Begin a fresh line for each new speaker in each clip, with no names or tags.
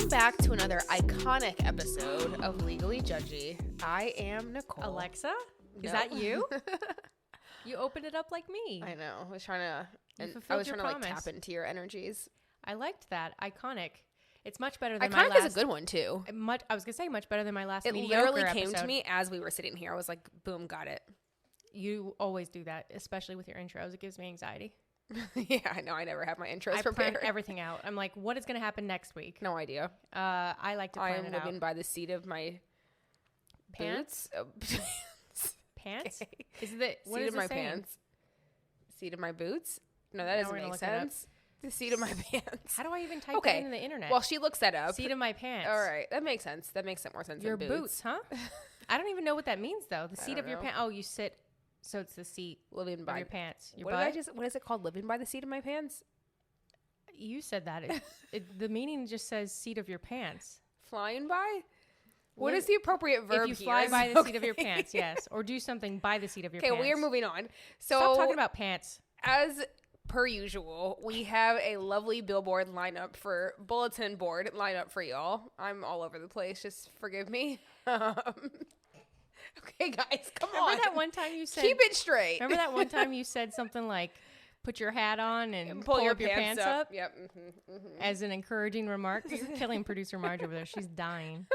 Welcome back to another iconic episode of Legally Judgy. I am Nicole.
Alexa? Is that you? You opened it up like me.
I know. I was trying to
promise.
tap into your energies.
I liked that. Iconic. It's much better than
Iconic
my last.
is a good one too.
I was gonna say much better than my last.
It
mediocre
literally came
episode.
to me as we were sitting here. I was like, boom, got it.
You always do that, especially with your intros. It gives me anxiety.
Yeah, I know. I never have my intros
I
prepared.
plan everything out. I'm like, what is gonna happen next week?
No idea.
I like to plan
I am
it
living
out.
by the seat of my
Pants?
boots.
Pants?
Okay.
Is it what
Seat
is
of my
it saying?
pants. Seat of my boots? No, that
Now
doesn't
we're gonna
make
look it up.
sense. The seat of my pants.
How do I even type
Okay.
that into the internet?
Well, she looks that up.
Seat of my pants.
All right, that makes sense. That makes more sense.
Your
than
boots, huh? I don't even know what that means though. The
I
seat
don't
of your
know.
pants. Oh, you sit. So it's the seat
Living
of
by
your pants. Your
what
butt.
did what is it called? Living by the seat of my pants?
You said that. The meaning just says seat of your pants.
Flying by? What
Live-
is the appropriate verb
If you
here?
fly by the seat of your
Okay.
pants, yes. Or do something by the seat of your
Okay,
pants.
we are moving on. So
Stop talking about pants.
as per usual, we have a lovely billboard lineup for bulletin board lineup for y'all. I'm all over the place. Just forgive me. Okay, guys, come on.
Remember that one time you said...
Keep it straight.
Remember that one time you said something like, put your hat on and
Pull your
up your pants up?
Yep.
As an encouraging remark. This is killing producer Marge over there. She's dying.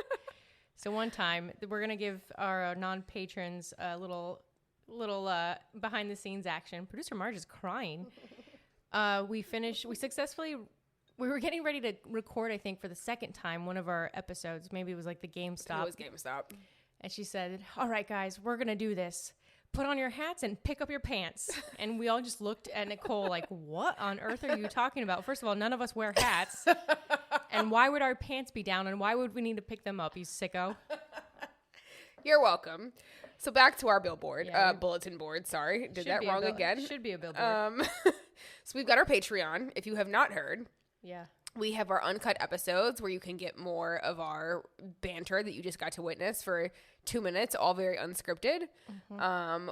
So one time, we're going to give our non-patrons a little behind-the-scenes action. Producer Marge is crying. We were getting ready to record, I think, for the second time, one of our episodes. Maybe it was like the GameStop.
It was GameStop.
And she said, all right, guys, we're going to do this. Put on your hats and pick up your pants. And we all just looked at Nicole like, what on earth are you talking about? First of all, none of us wear hats. And why would our pants be down? And why would we need to pick them up, you sicko?
You're welcome. So back to our billboard,
Yeah,
bulletin board. Sorry, did
Should
that
be a
wrong
bill-
again.
Should be a billboard.
So we've got our Patreon. If you have not heard,
Yeah.
we have our uncut episodes where you can get more of our banter that you just got to witness for 2 minutes, all very unscripted.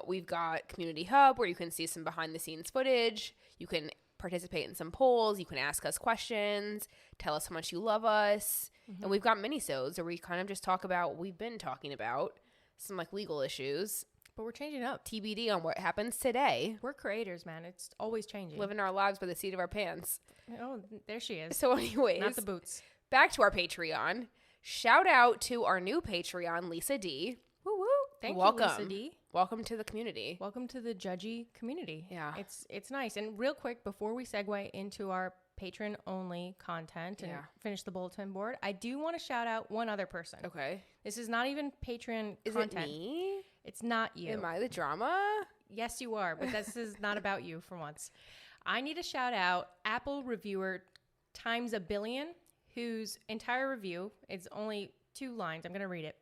We've got Community Hub where you can see some behind the scenes footage. You can participate in some polls. You can ask us questions, tell us how much you love us. And we've got mini-sodes where we kind of just talk about what we've been talking about, some like legal issues,
But we're changing up.
TBD on what happens today.
We're creators, man. It's always changing.
Living our lives by the seat of our pants.
Oh, there she is.
So anyways,
Not the boots.
back to our Patreon. Shout out to our new Patreon, Lisa D.
Woo woo. Thank
Welcome.
you, Lisa D.
Welcome to the community.
Welcome to the Judgy community.
Yeah.
It's nice. And real quick, before we segue into our patron-only content and
Yeah.
finish the bulletin board, I do want to shout out one other person.
Okay.
This is not even Patreon
Is
content.
it me?
It's not you.
Am I the drama?
Yes, you are, but this is not about you for once. I need to shout out Apple reviewer times a billion, whose entire review is only 2 lines. I'm going to read it.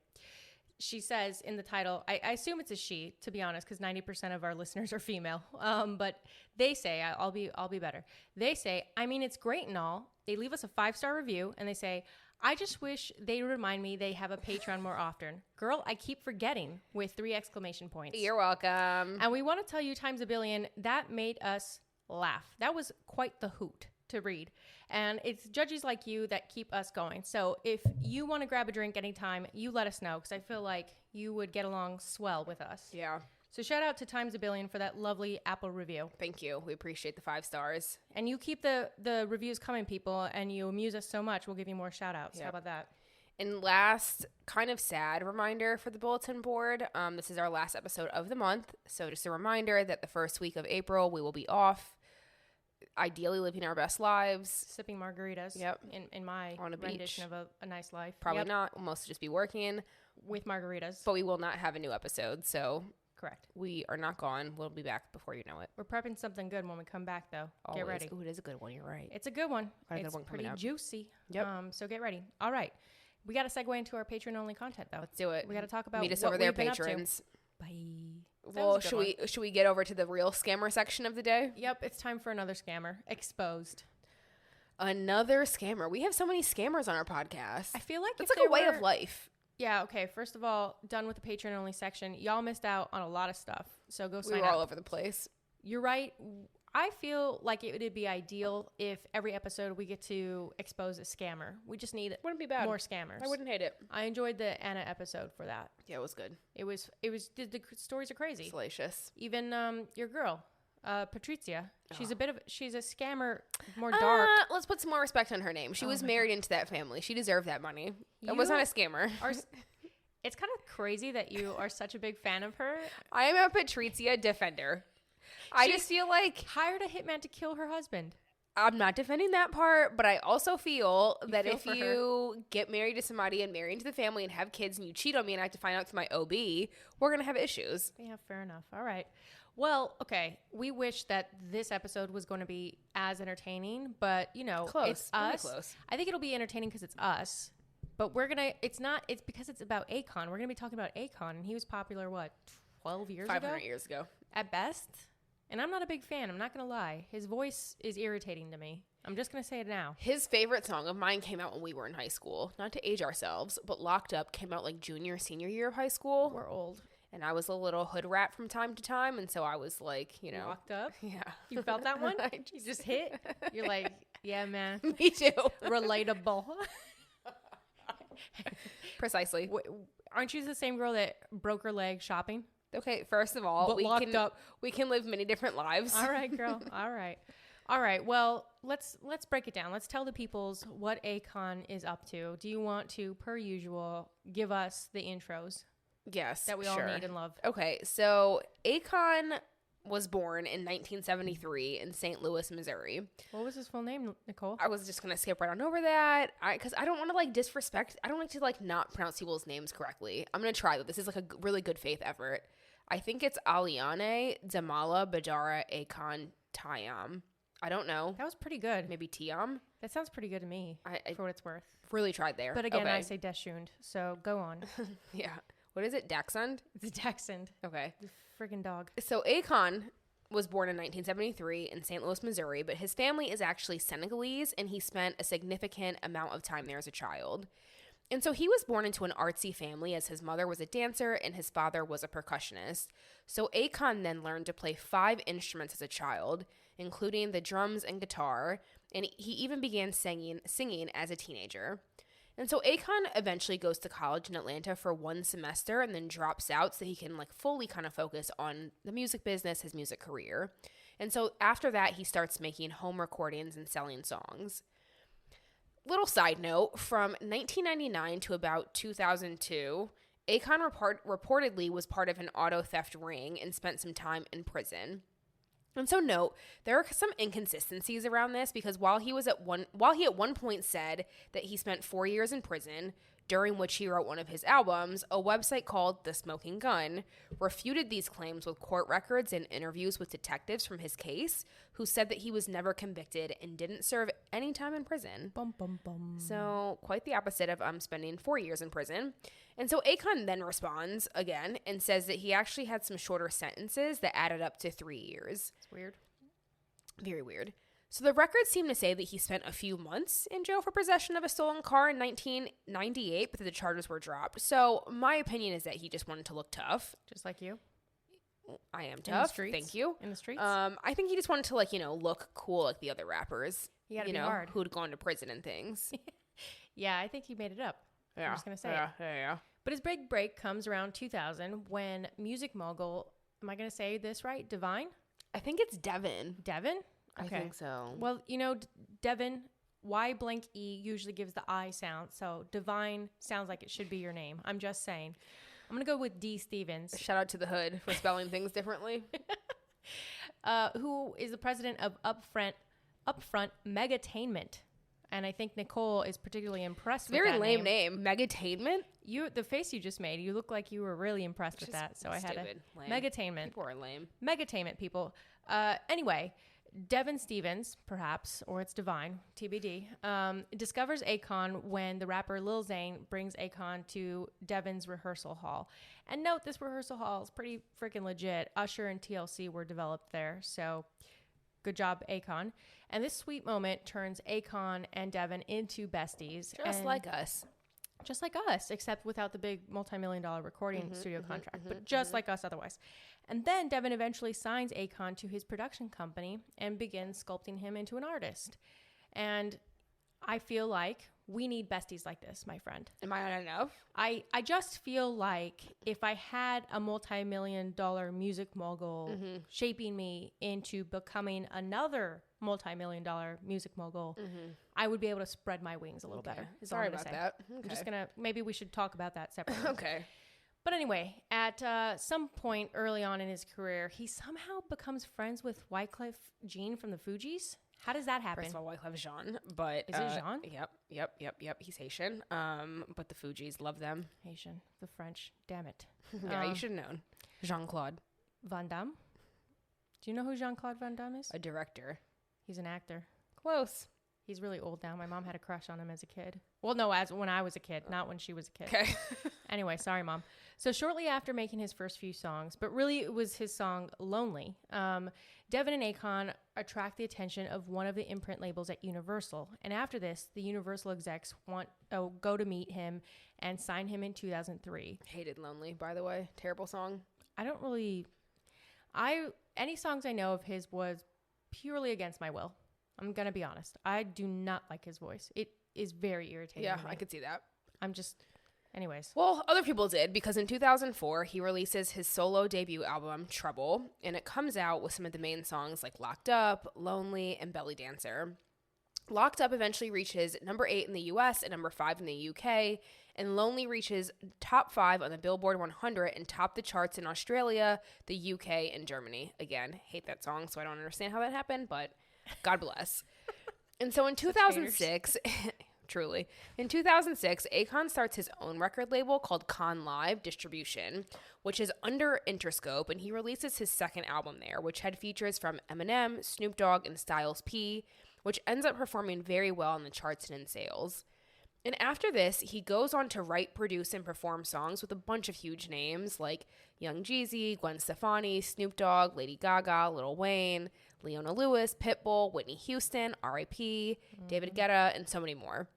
She says in the title, I assume it's a she, to be honest, because 90% of our listeners are female. But they say, I'll be better. They say, I mean, it's great and all. They leave us a 5-star review and they say, I just wish they remind me they have a Patreon more often. Girl, I keep forgetting, with 3 exclamation points.
You're welcome.
And we want to tell you times a billion, that made us laugh. That was quite the hoot to read. And it's judges like you that keep us going. So if you want to grab a drink anytime, you let us know, because I feel like you would get along swell with us.
Yeah.
So shout out to Times a Billion for that lovely Apple review.
Thank you. We appreciate the 5 stars.
And you keep the reviews coming, people, and you amuse us so much, we'll give you more shout outs.
Yep.
How about that?
And last, kind of sad reminder for the bulletin board. This is our last episode of the month. So just a reminder that the first week of April, we will be off, ideally living our best lives.
Sipping margaritas.
Yep.
In my
On a
rendition
beach.
of a nice life.
Probably
Yep.
not. We'll mostly just be working.
With margaritas.
But we will not have a new episode. So
Correct.
we are not gone. We'll be back before you know it.
We're prepping something good when we come back, though.
Always.
Get ready.
Ooh, it is a good one. You're right.
It's a good one.
Got a good
It's
one coming
pretty
up.
juicy.
Yep.
So get ready. All right. We got to segue into our Patreon-only content, though.
Let's do it.
We got to talk about
Meet us
what
over there,
we've been up to.
patrons.
Bye. That
Well,
was a good
should we get over to the real scammer section of the day?
Yep, it's time for another scammer. Exposed.
Another scammer. We have so many scammers on our podcast.
I feel like
It's
if
like a
there
way
were-
of life.
Yeah, okay. First of all, done with the Patreon-only section. Y'all missed out on a lot of stuff, so go
We
sign
were
up.
all over the place.
You're right. I feel like it would be ideal if every episode we get to expose a scammer. We just need
Wouldn't be bad.
more scammers.
I wouldn't hate it.
I enjoyed the Anna episode for that.
Yeah, it was good.
The stories are crazy.
Salacious.
Even your girl, Patrizia, she's a scammer, more dark.
Let's put some more respect on her name. She was married into that family. She deserved that money. That was not a scammer.
It's kind of crazy that you are such a big fan of her.
I am a Patrizia defender. I just feel like
hired a hitman to kill her husband.
I'm not defending that part, but I also feel that if you get married to somebody and marry into the family and have kids and you cheat on me and I have to find out through my OB, we're going to have issues.
Yeah, fair enough. All right. Well, okay. We wish that this episode was going to be as entertaining, but
close.
It's us.
Close.
I think it'll be entertaining because it's us, but it's because it's about Akon. We're going to be talking about Akon, and he was popular, 12 years
500
ago?
years ago.
At best. And I'm not a big fan. I'm not going to lie. His voice is irritating to me. I'm just going to say it now.
His favorite song of mine came out when we were in high school. Not to age ourselves, but Locked Up came out like junior, senior year of high school.
We're old.
And I was a little hood rat from time to time. And so I was like,
Locked Up?
Yeah.
You felt that one? You just hit? You're like, yeah, man.
Me too.
Relatable.
Precisely.
Aren't you the same girl that broke her leg shopping?
Okay, first of all, we can live many different lives.
All right, girl. All right. Well, let's break it down. Let's tell the peoples what Akon is up to. Do you want to, per usual, give us the intros?
Yes,
that we all need and love.
Okay, so Akon was born in 1973 in St. Louis, Missouri.
What was his full name, Nicole?
I was just gonna skip right on over that because I don't want to disrespect. I don't like to not pronounce people's names correctly. I'm gonna try though. This is a really good faith effort. I think it's Aliane Damala Badara Akon Tayam. I don't know.
That was pretty good.
Maybe Tiam.
That sounds pretty good to me. For what it's worth.
Really tried there.
But again, I say Deshund. So go on.
Yeah. What is it? Dachshund?
It's Dachshund.
Okay.
The friggin' dog.
So Akon was born in 1973 in St. Louis, Missouri, but his family is actually Senegalese, and he spent a significant amount of time there as a child. And so he was born into an artsy family as his mother was a dancer and his father was a percussionist. So Akon then learned to play 5 instruments as a child, including the drums and guitar, and he even began singing as a teenager. And so Akon eventually goes to college in Atlanta for 1 semester and then drops out so he can fully kind of focus on the music business, his music career. And so after that, he starts making home recordings and selling songs. Little side note, from 1999 to about 2002, Akon reportedly was part of an auto theft ring and spent some time in prison. And so note, there are some inconsistencies around this because while he at one point said that he spent 4 years in prison, during which he wrote one of his albums, a website called The Smoking Gun refuted these claims with court records and interviews with detectives from his case who said that he was never convicted and didn't serve any time in prison.
Bum, bum, bum.
So quite the opposite of spending 4 years in prison. And so Akon then responds again and says that he actually had some shorter sentences that added up to 3 years.
It's weird.
Very weird. So the records seem to say that he spent a few months in jail for possession of a stolen car in 1998, but the charges were dropped. So my opinion is that he just wanted to look tough.
Just like you?
I am tough. Thank you.
In the streets?
I think he just wanted to look cool like the other rappers.
You gotta be hard.
Who'd gone to prison and things.
Yeah, I think he made it up.
Yeah.
I'm just going to say
it.
Yeah. But his big break comes around 2000 when music mogul, am I going to say this right? Divine?
I think it's Devin.
Devin?
Okay. I think so.
Well, Devin, Y-blank-E usually gives the I sound. So Divine sounds like it should be your name. I'm just saying. I'm going to go with D. Stevens.
Shout out to the hood for spelling things differently.
Who is the president of Upfront Megatainment. And I think Nicole is particularly impressed with that
Very lame name. Megatainment?
The face you just made, you look like you were really impressed with that. So
stupid.
I had a
lame.
Megatainment.
People are lame.
Megatainment, people. Anyway, Devin Stevens, perhaps, or it's Divine, TBD, discovers Akon when the rapper Lil Zane brings Akon to Devin's rehearsal hall. And note, this rehearsal hall is pretty freaking legit. Usher and TLC were developed there, so good job, Akon. And this sweet moment turns Akon and Devin into besties.
Just like us.
just like us, except without the big multi-million-dollar recording studio contract, but just like us otherwise. And then Devin eventually signs Akon to his production company and begins sculpting him into an artist. And I feel like we need besties like this, my friend.
Am I not enough?
I just feel like if I had a multi-million-dollar music mogul shaping me into becoming another multi-million-dollar music mogul, I would be able to spread my wings a little better.
Sorry about that. Okay.
I'm just gonna, maybe we should talk about that separately.
Okay.
But anyway, at some point early on in his career, he somehow becomes friends with Wyclef Jean from the Fugees. How does that happen?
First of all, Wyclef Jean, but
is it Jean?
Yep. He's Haitian. But the Fugees love them.
Haitian, the French. Damn it.
Yeah, you should have known. Jean-Claude
Van Damme. Do you know who Jean-Claude Van Damme is?
a director.
He's an actor.
Close.
He's really old now. My mom had a crush on him as a kid. Well, no, when I was a kid, not when she was a kid.
Okay.
Anyway, sorry, Mom. So shortly after making his first few songs, but really it was his song Lonely, Devin and Akon attract the attention of one of the imprint labels at Universal. And after this, the Universal execs go to meet him and sign him in 2003.
Hated Lonely, by the way. Terrible song.
Any songs I know of his was purely against my will. I'm going to be honest. I do not like his voice. It is very irritating.
Yeah,
to me.
I could see that.
Anyways.
Well, other people did, because in 2004, he releases his solo debut album, Trouble, and it comes out with some of the main songs like Locked Up, Lonely, and Belly Dancer. Locked Up eventually reaches number 8 in the US and number 5 in the UK, and Lonely reaches top 5 on the Billboard 100 and topped the charts in Australia, the UK, and Germany. Again, hate that song, so I don't understand how that happened, but God bless. And so in 2006... Truly. In 2006, Akon starts his own record label called Con Live Distribution, which is under Interscope, and he releases his second album there, which had features from Eminem, Snoop Dogg, and Styles P, which ends up performing very well on the charts and in sales. And after this, he goes on to write, produce, and perform songs with a bunch of huge names like Young Jeezy, Gwen Stefani, Snoop Dogg, Lady Gaga, Lil Wayne, Leona Lewis, Pitbull, Whitney Houston, R.I.P., David Guetta, and so many more.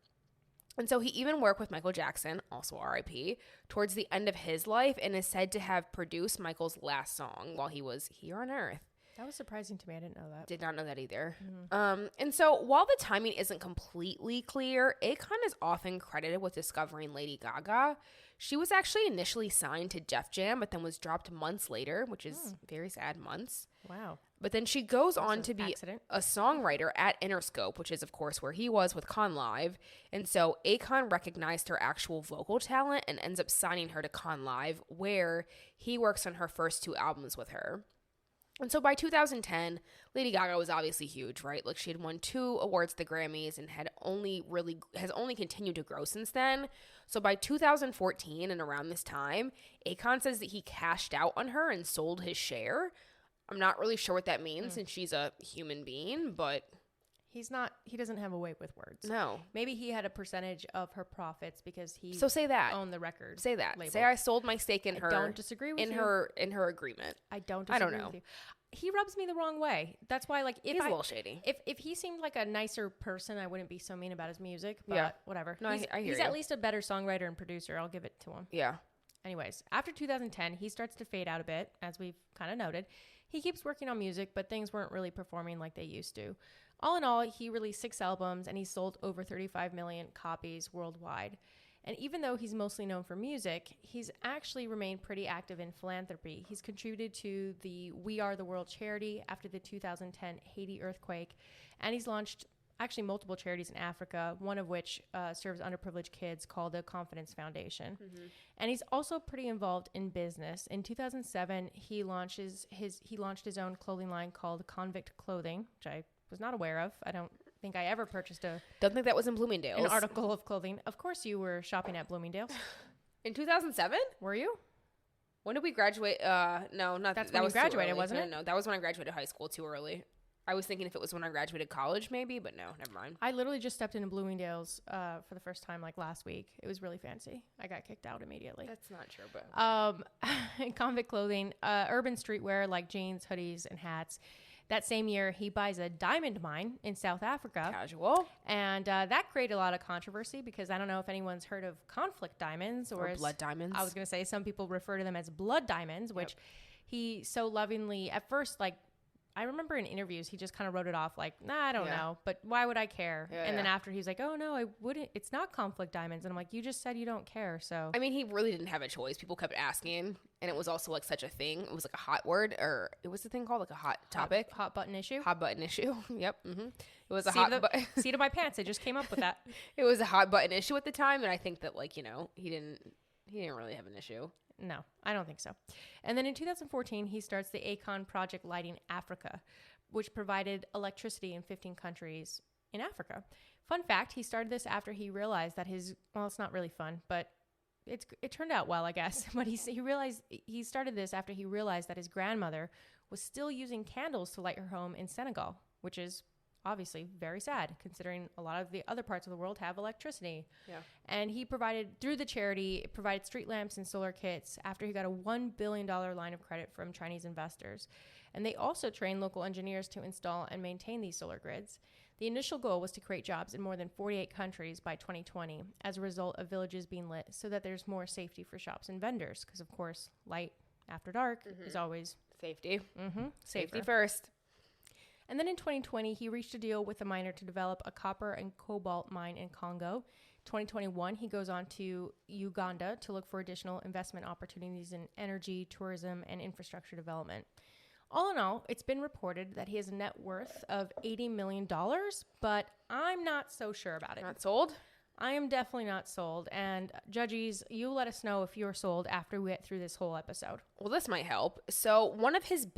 And so he even worked with Michael Jackson, also R.I.P., towards the end of his life and is said to have produced Michael's last song while he was here on Earth.
That was surprising to me. I didn't know that.
Did not know that either. And so while the timing isn't completely clear, Akon is often credited with discovering Lady Gaga. She was actually initially signed to Def Jam, but then was dropped months later, which is very sad, months.
Wow.
But then she goes on to be a songwriter at Interscope, which is, of course, where he was with Con Live. And so Akon recognized her actual vocal talent and ends up signing her to Con Live, where he works on her first 2 albums with her. And so by 2010, Lady Gaga was obviously huge, right? Like, she had won 2 awards at the Grammys and has only continued to grow since then. So by 2014 and around this time, Akon says that he cashed out on her and sold his share. I'm not really sure what that means since she's a human being, but...
He doesn't have a way with words.
No.
Maybe he had a percentage of her profits because he
say that.
owned the record.
Say that.
Label.
Say I sold my stake in her.
I don't disagree with
you. In her agreement.
I don't disagree with you. He rubs me the wrong way. That's why, like,
he's a little shady.
If he seemed like a nicer person, I wouldn't be so mean about his music. But whatever.
No, I hear
he's
you.
At least a better songwriter and producer. I'll give it to him.
Yeah.
Anyways, after 2010, he starts to fade out a bit, as we've kind of noted. He keeps working on music, but things weren't really performing like they used to. All in all, he released 6 albums, and he sold over 35 million copies worldwide. And even though he's mostly known for music, he's actually remained pretty active in philanthropy. He's contributed to the We Are the World charity after the 2010 Haiti earthquake, and he's launched actually multiple charities in Africa, one of which serves underprivileged kids, called the Confidence Foundation. And he's also pretty involved in business. In 2007, he launched his own clothing line called Convict Clothing, which I was not aware of. I don't think I ever purchased
Don't think that was in Bloomingdale's.
an article of clothing. Of course you were shopping at Bloomingdale's.
In 2007?
Were you?
When did we graduate? No, not
That's
that
when
was
you graduated,
too early.
wasn't it?
No, that was when I graduated high school, too early. I was thinking if it was when I graduated college, maybe, but no, never mind.
I literally just stepped into Bloomingdale's for the first time, like, last week. It was really fancy. I got kicked out immediately.
That's not true, but...
Convict Clothing, urban streetwear like jeans, hoodies, and hats. That same year, he buys a diamond mine in South Africa.
Casual.
And that created a lot of controversy because I don't know if anyone's heard of conflict diamonds or
blood diamonds.
I was going to say some people refer to them as blood diamonds, which he so lovingly, at first, like, I remember in interviews, he just kind of wrote it off like, nah, I don't know, but why would I care? And then after he's like, oh no, I wouldn't, it's not conflict diamonds. And I'm like, you just said you don't care. So,
I mean, he really didn't have a choice. People kept asking, and it was also like such a thing. It was like a hot word, or it was a thing called like a hot topic.
Hot button issue.
Hot button issue. Yep. Mm-hmm. It was a
seat of my pants. I just came up with that.
It was a hot button issue at the time. And I think that like, you know, he didn't really have an issue.
No, I don't think so. And then in 2014, he starts the Akon Project Lighting Africa, which provided electricity in 15 countries in Africa. Fun fact, he started this after he realized that well, it's not really fun, but it turned out well, I guess. But he started this after he realized that his grandmother was still using candles to light her home in Senegal, which is obviously very sad considering a lot of the other parts of the world have electricity. Yeah. And he through the charity, provided street lamps and solar kits after he got a $1 billion line of credit from Chinese investors. And they also trained local engineers to install and maintain these solar grids. The initial goal was to create jobs in more than 48 countries by 2020 as a result of villages being lit so that there's more safety for shops and vendors. Because, of course, light after dark is always
safety. Safety
Safer.
first.
And then in 2020, he reached a deal with a miner to develop a copper and cobalt mine in Congo. 2021, he goes on to Uganda to look for additional investment opportunities in energy, tourism, and infrastructure development. All in all, it's been reported that he has a net worth of $80 million, but I'm not so sure about it.
Not sold?
I am definitely not sold. And Judgies, you let us know if you're sold after we get through this whole episode.
Well, this might help. So one of his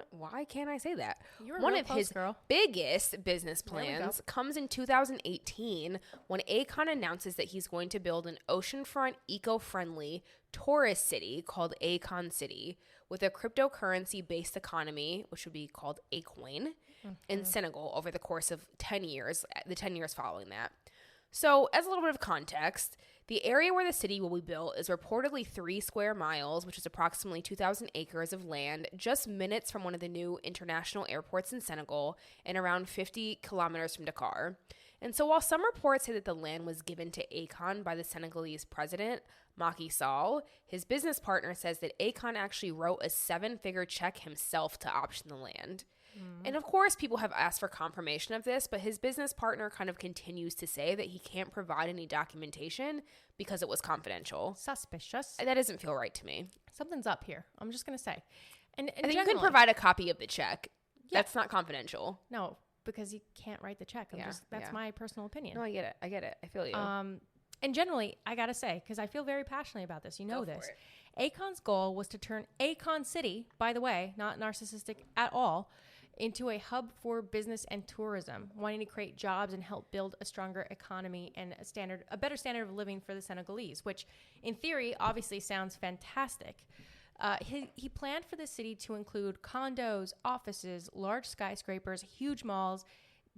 why can't I say that?
You're
one
real
of
close,
his
girl.
biggest business plans comes in 2018 when Akon announces that he's going to build an oceanfront, eco-friendly tourist city called Akon City with a cryptocurrency-based economy, which would be called Acoin, in Senegal over the course of 10 years, the 10 years following that. So, as a little bit of context, the area where the city will be built is reportedly 3 square miles, which is approximately 2,000 acres of land, just minutes from one of the new international airports in Senegal and around 50 kilometers from Dakar. And so while some reports say that the land was given to Akon by the Senegalese president, Macky Sall, his business partner says that Akon actually wrote a 7-figure check himself to option the land. And of course, people have asked for confirmation of this, but his business partner kind of continues to say that he can't provide any documentation because it was confidential.
Suspicious.
That doesn't feel right to me.
Something's up here. I'm just going to say. And
I think you can provide a copy of the check.
Yeah.
That's not confidential.
No, because you can't write the check. That's my personal opinion.
No, I get it. I feel you.
And generally, I got to say, because I feel very passionately about this, you know this. Akon's goal was to turn Akon City, by the way, not narcissistic at all, into a hub for business and tourism, wanting to create jobs and help build a stronger economy and a better standard of living for the Senegalese, which in theory obviously sounds fantastic. He planned for the city to include condos, offices, large skyscrapers, huge malls.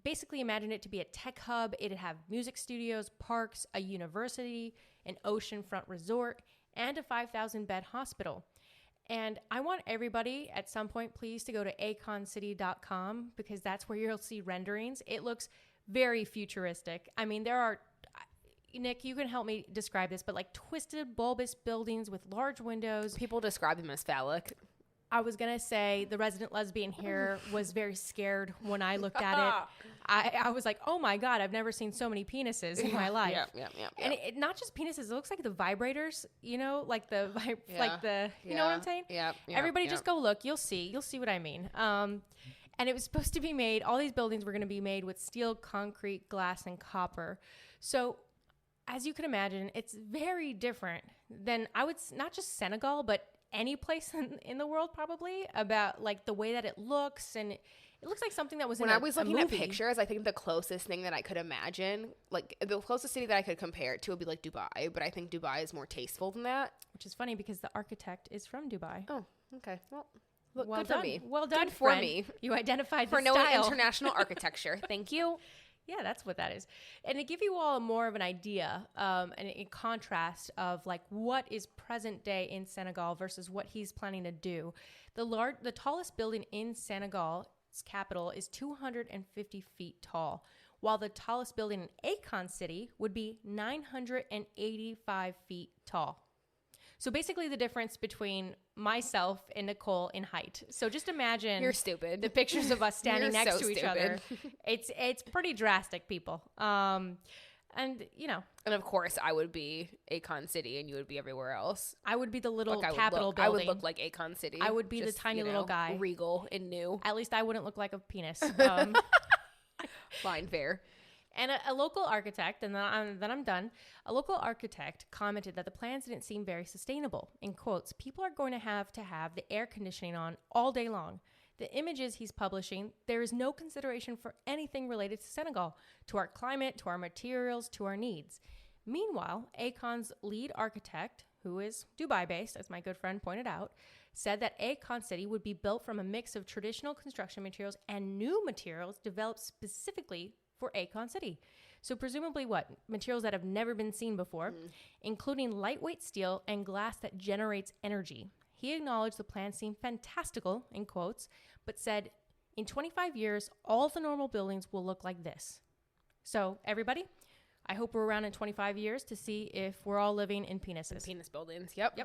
Basically imagine it to be a tech hub. It'd have music studios, parks, a university, an oceanfront resort, and a 5,000-bed hospital. And I want everybody at some point, please, to go to aconcity.com because that's where you'll see renderings. It looks very futuristic. I mean, there are, Nick, you can help me describe this, but like twisted, bulbous buildings with large windows.
People describe them as phallic.
I was going to say the resident lesbian here was very scared when I looked at it. I was like, oh my God, I've never seen so many penises in my life.
Yeah.
And it not just penises, it looks like the vibrators, you know, like the, you know what I'm saying?
Yeah.
Everybody just go look. You'll see what I mean. And it was supposed to be made, all these buildings were going to be made with steel, concrete, glass, and copper. So as you can imagine, it's very different than not just Senegal, but any place in the world probably, about like the way that it looks, and it looks like something that was
when I was looking at pictures. I think the closest thing that I could imagine, like the closest city that I could compare it to would be like Dubai, but I think Dubai is more tasteful than that,
which is funny because the architect is from Dubai.
Oh, okay. Well
good
done
for me. Well done,
good for
friend.
me.
You identified
for
the
knowing
style.
international architecture. Thank you.
Yeah, that's what that is. And to give you all more of an idea, and in contrast of like what is present day in Senegal versus what he's planning to do, the tallest building in Senegal's capital is 250 feet tall, while the tallest building in Akon City would be 985 feet tall. So basically the difference between myself and Nicole in height. So just imagine
You're stupid.
the pictures of us standing
You're
next
so
to each
stupid.
other. It's pretty drastic, people. And you know,
And of course, I would be Akon City, and you would be everywhere else.
I would be the little
Like,
Capitol
I would
building.
look like Akon City.
I would be the tiny little guy.
regal and new.
At least I wouldn't look like a penis.
Fine, fair.
And a local architect, and then I'm done. A local architect commented that the plans didn't seem very sustainable. In quotes, people are going to have the air conditioning on all day long. The images he's publishing, there is no consideration for anything related to Senegal, to our climate, to our materials, to our needs. Meanwhile, Akon's lead architect, who is Dubai-based, as my good friend pointed out, said that Akon City would be built from a mix of traditional construction materials and new materials developed specifically for Akon City. So presumably what? Materials that have never been seen before, including lightweight steel and glass that generates energy. He acknowledged the plan seemed fantastical, in quotes, but said, in 25 years, all the normal buildings will look like this. So everybody, I hope we're around in 25 years to see if we're all living in penises.
Penis buildings. Yep.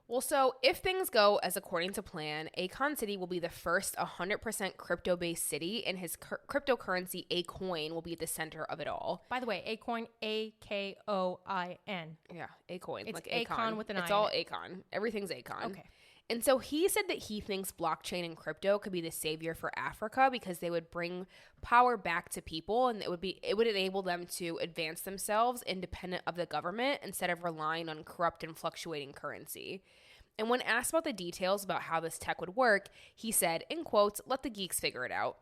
Well, so if things go as according to plan, Akon City will be the first 100% crypto-based city, and his cryptocurrency, Akoin, will be at the center of it all.
By the way, Akoin, A-K-O-I-N.
Yeah, Akoin.
It's
like
Akon with an I
It's
in
all
it.
Akon. Everything's Akon.
Okay.
And so he said that he thinks blockchain and crypto could be the savior for Africa because they would bring power back to people, and it would enable them to advance themselves independent of the government instead of relying on corrupt and fluctuating currency. And when asked about the details about how this tech would work, he said, in quotes, "Let the geeks figure it out."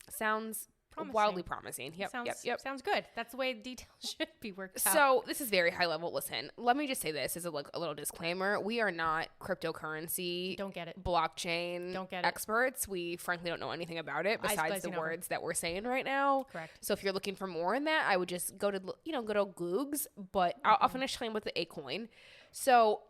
Sounds wildly promising. Yep.
Sounds good. That's the way details should be worked out.
So this is very high level. Listen, let me just say this as a little disclaimer. We are not cryptocurrency,
Don't get it.
blockchain
Don't get it.
experts. We frankly don't know anything about it
Eyes
besides the
glazing over.
words that we're saying right now.
Correct.
So if you're looking for more in that, I would just go to good old Googs. But I'll finish telling with the Akoin. So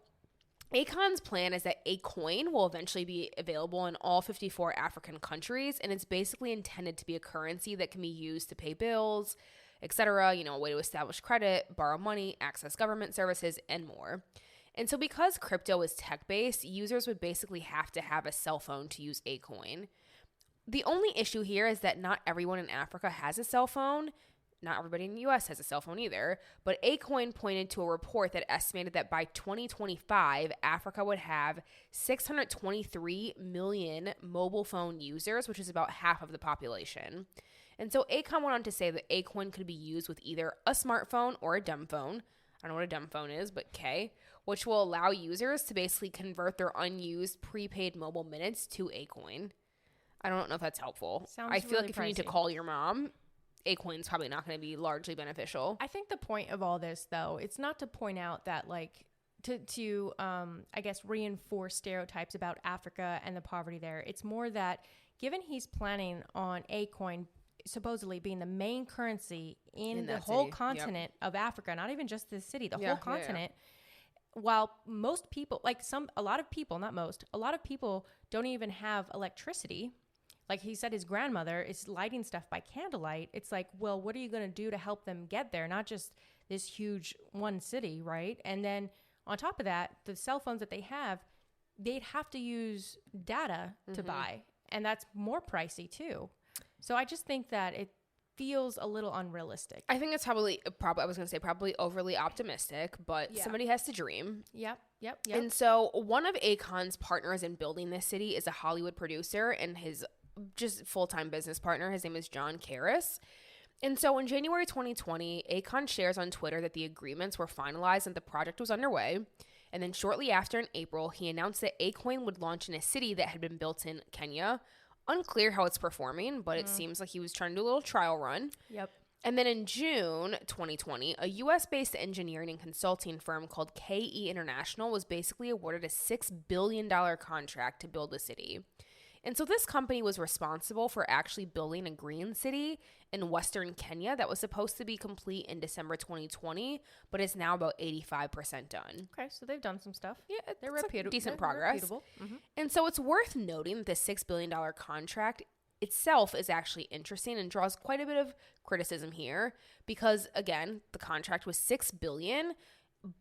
Akon's plan is that Akoin will eventually be available in all 54 African countries, and it's basically intended to be a currency that can be used to pay bills, etc., a way to establish credit, borrow money, access government services, and more. And so because crypto is tech-based, users would basically have to have a cell phone to use Akoin. The only issue here is that not everyone in Africa has a cell phone. Not everybody in the U.S. has a cell phone either, but Akoin pointed to a report that estimated that by 2025, Africa would have 623 million mobile phone users, which is about half of the population. And so Akon went on to say that Akoin could be used with either a smartphone or a dumb phone. I don't know what a dumb phone is, but K, which will allow users to basically convert their unused prepaid mobile minutes to Akoin. I don't know if that's helpful. I feel
really
like if you need to
pricey.
call your mom, Akoin's probably not going to be largely beneficial.
I think the point of all this, though, it's not to point out that, like, to I guess, reinforce stereotypes about Africa and the poverty there. It's more that given he's planning on Akoin supposedly being the main currency in the whole
city.
continent of Africa, not even just this city, the
Yeah,
whole
yeah,
continent, while most people, a lot of people don't even have electricity. Like he said, his grandmother is lighting stuff by candlelight. It's like, well, what are you going to do to help them get there? Not just this huge one city, right? And then on top of that, the cell phones that they have, they'd have to use data to buy. And that's more pricey too. So I just think that it feels a little unrealistic.
I think it's probably overly optimistic, but somebody has to dream.
Yep.
And so one of Akon's partners in building this city is a Hollywood producer and his just full-time business partner. His name is John Karras. And so in January 2020, Akon shares on Twitter that the agreements were finalized and the project was underway. And then shortly after, in April, he announced that Akoin would launch in a city that had been built in Kenya. Unclear how it's performing, but it seems like he was trying to do a little trial run.
Yep.
And then in June 2020, a U.S.-based engineering and consulting firm called KE International was basically awarded a $6 billion contract to build the city. And so this company was responsible for actually building a green city in western Kenya that was supposed to be complete in December 2020, but is now about 85% done.
Okay, so they've done some stuff.
Yeah,
They're
reputable. Decent
they're
progress.
reputable.
And so it's worth noting that the $6 billion contract itself is actually interesting and draws quite a bit of criticism here because, again, the contract was $6 billion.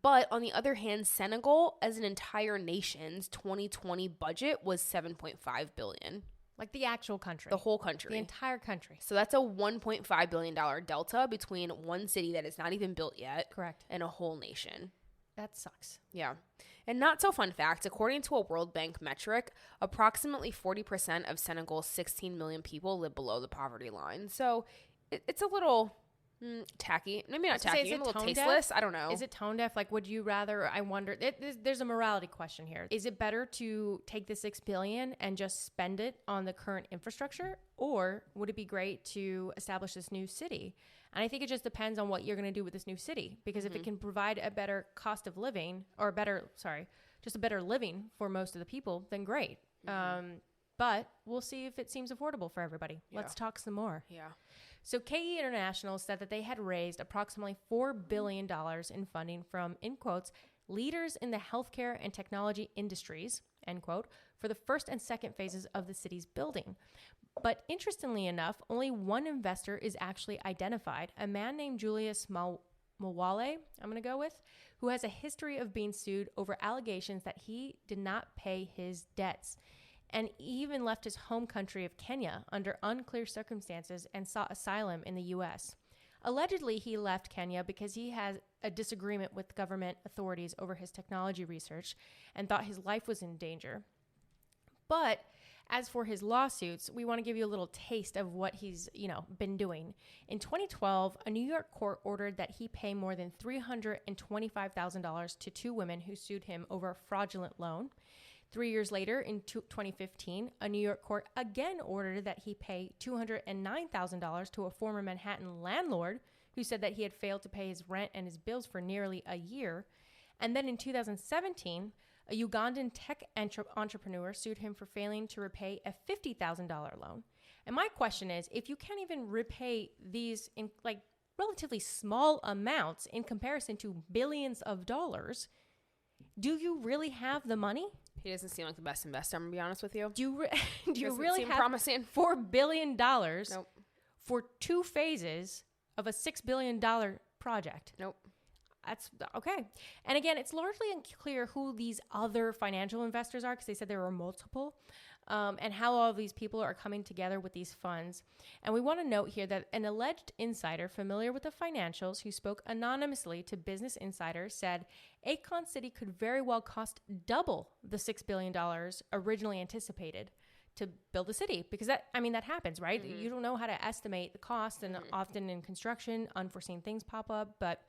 But on the other hand, Senegal as an entire nation's 2020 budget was $7.5 billion.
Like the actual country.
The whole country.
The entire country.
So that's a $1.5 billion delta between one city that is not even built yet.
Correct.
And a whole nation.
That sucks.
Yeah. And not so fun fact, according to a World Bank metric, approximately 40% of Senegal's 16 million people live below the poverty line. So it's a little tacky. Maybe not tacky. A little tasteless. I don't know.
Is it tone deaf? Like, would you rather, I wonder, there's a morality question here. Is it better to take the $6 billion and just spend it on the current infrastructure? Or would it be great to establish this new city? And I think it just depends on what you're going to do with this new city. Because if it can provide a better cost of living or just a better living for most of the people, then great. But we'll see if it seems affordable for everybody. Yeah. Let's talk some more.
Yeah.
So KE International said that they had raised approximately $4 billion in funding from, in quotes, leaders in the healthcare and technology industries, end quote, for the first and second phases of the city's building. But interestingly enough, only one investor is actually identified, a man named Julius Mawale, I'm going to go with, who has a history of being sued over allegations that he did not pay his debts, and even left his home country of Kenya under unclear circumstances and sought asylum in the U.S. Allegedly, he left Kenya because he had a disagreement with government authorities over his technology research and thought his life was in danger. But as for his lawsuits, we want to give you a little taste of what he's, been doing. In 2012, a New York court ordered that he pay more than $325,000 to two women who sued him over a fraudulent loan. 3 years later, in 2015, a New York court again ordered that he pay $209,000 to a former Manhattan landlord who said that he had failed to pay his rent and his bills for nearly a year. And then in 2017, a Ugandan tech entrepreneur sued him for failing to repay a $50,000 loan. And my question is, if you can't even repay these in relatively small amounts in comparison to billions of dollars, do you really have the money?
He doesn't seem like the best investor, I'm going to be honest with you.
Do you really have
promising?
$4 billion
Nope.
for two phases of a $6 billion project?
Nope.
That's okay. And again, it's largely unclear who these other financial investors are because they said there were multiple, and how all of these people are coming together with these funds. And we want to note here that an alleged insider familiar with the financials who spoke anonymously to Business Insider said Akon City could very well cost double the $6 billion originally anticipated to build a city, because that happens, right? Mm-hmm. You don't know how to estimate the cost, and often in construction, unforeseen things pop up. But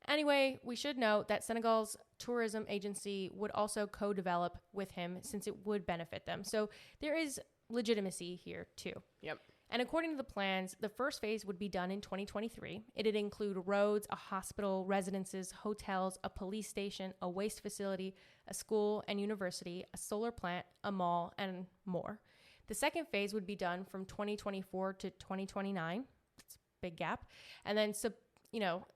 anyway, we should note that Senegal's tourism agency would also co-develop with him since it would benefit them. So there is legitimacy here too.
Yep.
And according to the plans, the first phase would be done in 2023. It'd include roads, a hospital, residences, hotels, a police station, a waste facility, a school and university, a solar plant, a mall, and more. The second phase would be done from 2024 to 2029. That's a big gap. And then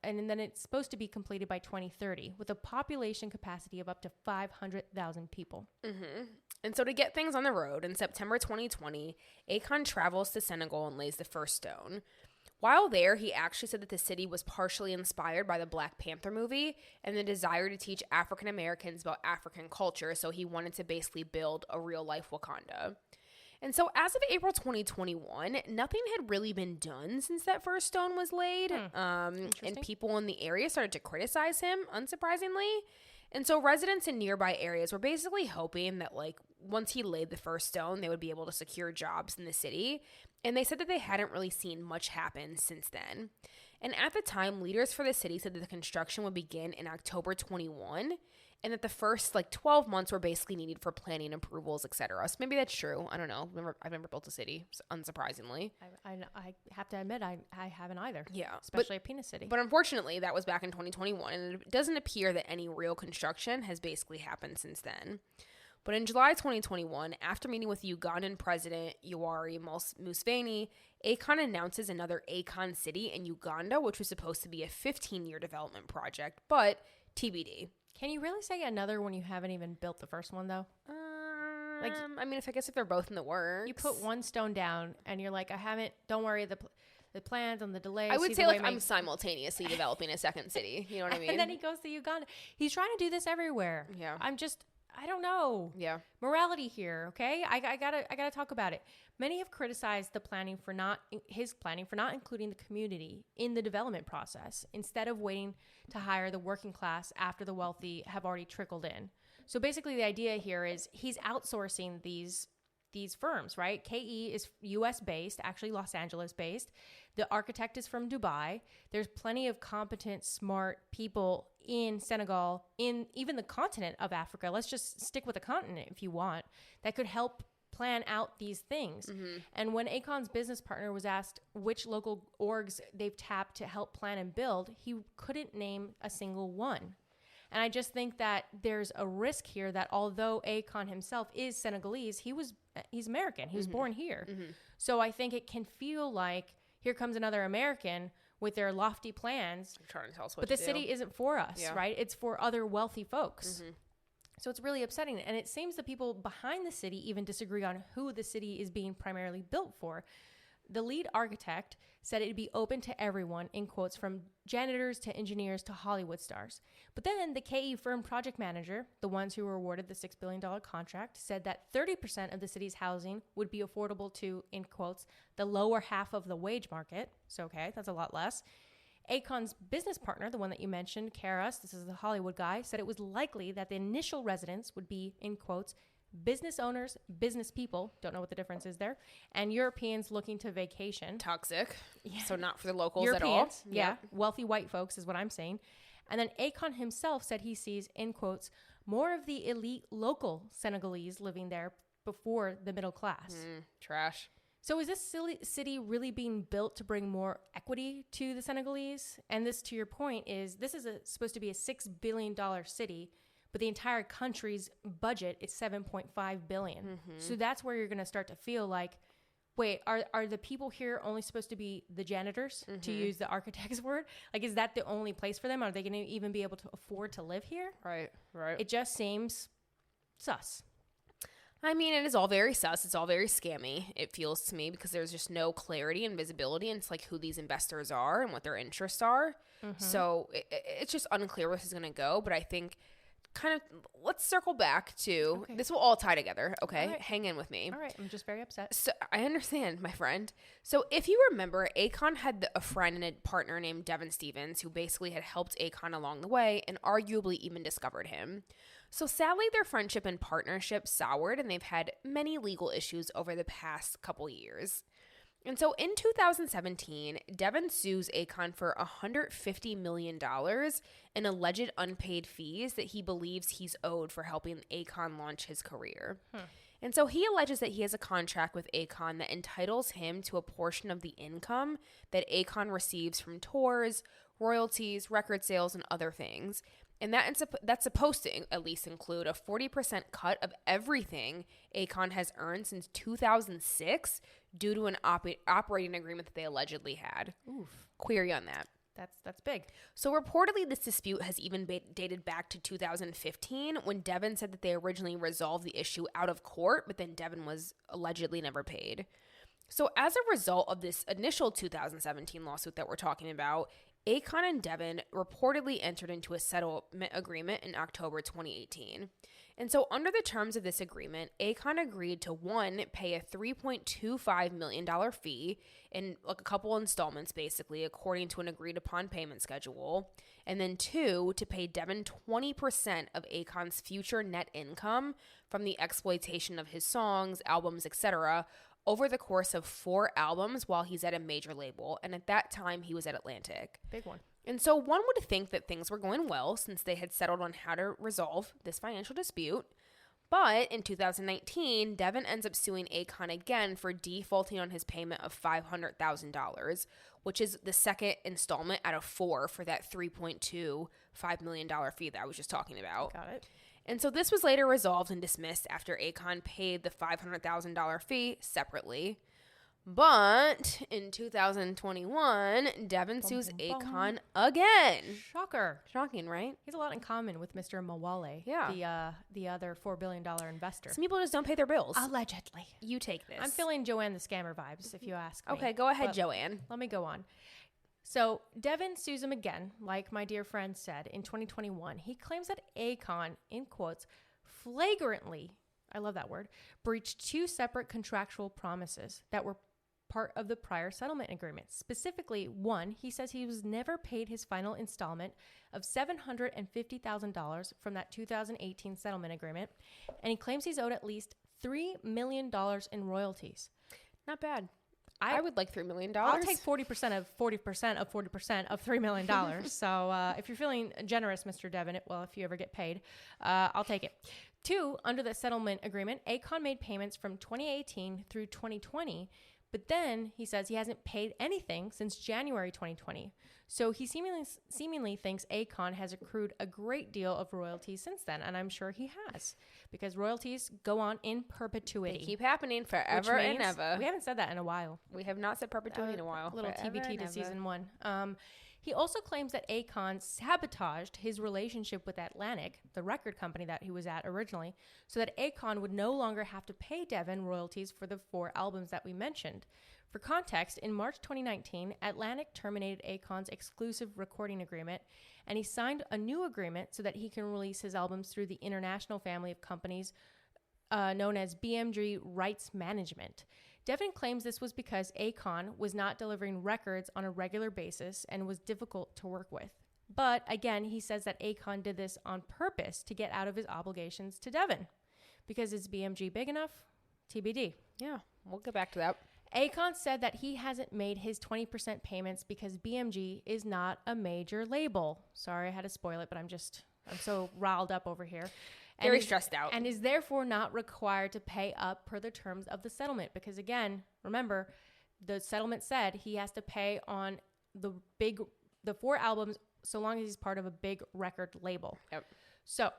and then it's supposed to be completed by 2030 with a population capacity of up to 500,000 people.
Mm-hmm. And so to get things on the road, in September 2020, Akon travels to Senegal and lays the first stone. While there, he actually said that the city was partially inspired by the Black Panther movie and the desire to teach African Americans about African culture, so he wanted to basically build a real-life Wakanda. And so as of April 2021, nothing had really been done since that first stone was laid. And people in the area started to criticize him, unsurprisingly. And so residents in nearby areas were basically hoping that, once he laid the first stone, they would be able to secure jobs in the city. And they said that they hadn't really seen much happen since then. And at the time, leaders for the city said that the construction would begin in October 21. And that the first 12 months were basically needed for planning approvals, etc. So maybe that's true. I don't know. I've never built a city, unsurprisingly.
I have to admit, I haven't either.
Yeah.
Especially a penis city.
But unfortunately, that was back in 2021. And it doesn't appear that any real construction has basically happened since then. But in July 2021, after meeting with Ugandan President Yoweri Museveni, Akon announces another Akon City in Uganda, which was supposed to be a 15-year development project, but TBD.
Can you really say another when you haven't even built the first one, though?
I mean, if they're both in the works.
You put one stone down and you're like, don't worry, the plans and the delays.
I would say like I'm simultaneously developing a second city. You know what I mean?
And then he goes to Uganda. He's trying to do this everywhere.
Yeah.
I don't know.
Yeah.
Morality here, okay? I gotta talk about it. Many have criticized his planning for not including the community in the development process instead of waiting to hire the working class after the wealthy have already trickled in. So basically the idea here is he's outsourcing these firms, right? KE is US based, actually Los Angeles based. The architect is from Dubai. There's plenty of competent, smart people in Senegal, in even the continent of Africa. Let's just stick with the continent if you want, that could help plan out these things. Mm-hmm. And when Akon's business partner was asked which local orgs they've tapped to help plan and build, he couldn't name a single one. And I just think that there's a risk here that although Akon himself is Senegalese, he's American. He was born here. Mm-hmm. So I think it can feel like here comes another American with their lofty plans.
You're trying to tell us what
but the city isn't for us, right? It's for other wealthy folks. Mm-hmm. So it's really upsetting. And it seems the people behind the city even disagree on who the city is being primarily built for. The lead architect said it'd be open to everyone, in quotes, from janitors to engineers to Hollywood stars. But then the KE firm project manager, the ones who were awarded the $6 billion contract, said that 30% of the city's housing would be affordable to, in quotes, the lower half of the wage market. So, okay, that's a lot less. Akon's business partner, the one that you mentioned, Karas, this is the Hollywood guy, said it was likely that the initial residents would be, in quotes, business owners, business people, don't know what the difference is there, and Europeans looking to vacation.
Toxic. Yeah. So not for the locals Europeans, at all.
Yeah. Wealthy white folks is what I'm saying. And then Akon himself said he sees, in quotes, more of the elite local Senegalese living there before the middle class.
Trash.
So is this city really being built to bring more equity to the Senegalese? And this, to your point, this is supposed to be a $6 billion city, but the entire country's budget is $7.5 billion. Mm-hmm. So that's where you're going to start to feel like, wait, are the people here only supposed to be the janitors, mm-hmm. to use the architect's word? Like, is that the only place for them? Are they going to even be able to afford to live here?
Right.
It just seems sus.
I mean, it is all very sus. It's all very scammy, it feels to me, because there's just no clarity and visibility into like who these investors are and what their interests are. Mm-hmm. So it's just unclear where this is going to go. But I think let's circle back to, this will all tie together, okay? Right. Hang in with me.
All right, I'm just very upset.
So I understand, my friend. So if you remember, Akon had a friend and a partner named Devin Stevens who basically had helped Akon along the way and arguably even discovered him. So sadly, their friendship and partnership soured, and they've had many legal issues over the past couple years. And so in 2017, Devin sues Akon for $150 million in alleged unpaid fees that he believes he's owed for helping Akon launch his career. And so he alleges that he has a contract with Akon that entitles him to a portion of the income that Akon receives from tours, royalties, record sales, and other things. And that's supposed to at least include a 40% cut of everything Akon has earned since 2006 due to an operating agreement that they allegedly had.
Oof.
Query on that.
That's big.
So reportedly, this dispute has even dated back to 2015 when Devin said that they originally resolved the issue out of court, but then Devin was allegedly never paid. So as a result of this initial 2017 lawsuit that we're talking about, Akon and Devin reportedly entered into a settlement agreement in October 2018. And so under the terms of this agreement, Akon agreed to, one, pay a $3.25 million fee in like a couple installments, basically, according to an agreed upon payment schedule. And then two, to pay Devin 20% of Akon's future net income from the exploitation of his songs, albums, etc., over the course of 4 albums while he's at a major label. And at that time, he was at Atlantic.
Big one.
And so one would think that things were going well since they had settled on how to resolve this financial dispute. But in 2019, Devin ends up suing Akon again for defaulting on his payment of $500,000, which is the second installment out of 4 for that $3.25 million fee that I was just talking about.
Got it.
And so this was later resolved and dismissed after Akon paid the $500,000 fee separately. But in 2021, Devin sues Akon again.
Shocker.
Shocking, right?
He has a lot in common with Mr. Mawale, the other $4 billion investor.
Some people just don't pay their bills.
Allegedly.
You take this.
I'm feeling Joanne the Scammer vibes, if you ask me.
Okay, go ahead, Joanne.
Let me go on. So Devin sues him again, like my dear friend said, in 2021. He claims that Akon, in quotes, flagrantly, I love that word, breached 2 separate contractual promises that were part of the prior settlement agreement. Specifically, one, he says he was never paid his final installment of $750,000 from that 2018 settlement agreement, and he claims he's owed at least $3 million in royalties.
Not bad. I would like $3 million.
I'll take 40% of 40% of 40% of $3 million. So if you're feeling generous, Mr. Devin, well, if you ever get paid, I'll take it. 2, under the settlement agreement, Akon made payments from 2018 through 2020, but then he says he hasn't paid anything since January 2020. So he seemingly thinks Akon has accrued a great deal of royalties since then, and I'm sure he has, because royalties go on in perpetuity.
They keep happening forever and ever.
We haven't said that in a while.
We have not said perpetuity in a while.
Little TBT to season 1. He also claims that Akon sabotaged his relationship with Atlantic, the record company that he was at originally, so that Akon would no longer have to pay Devin royalties for the 4 albums that we mentioned. For context, in March 2019, Atlantic terminated Akon's exclusive recording agreement, and he signed a new agreement so that he can release his albums through the international family of companies known as BMG Rights Management. Devin claims this was because Akon was not delivering records on a regular basis and was difficult to work with. But again, he says that Akon did this on purpose to get out of his obligations to Devin. Because is BMG big enough? TBD.
Yeah, we'll get back to that.
Akon said that he hasn't made his 20% payments because BMG is not a major label. Sorry, I had to spoil it, but I'm so riled up over here.
Very stressed out.
And is therefore not required to pay up per the terms of the settlement. Because again, remember, the settlement said he has to pay on the 4 albums so long as he's part of a big record label.
Yep.
So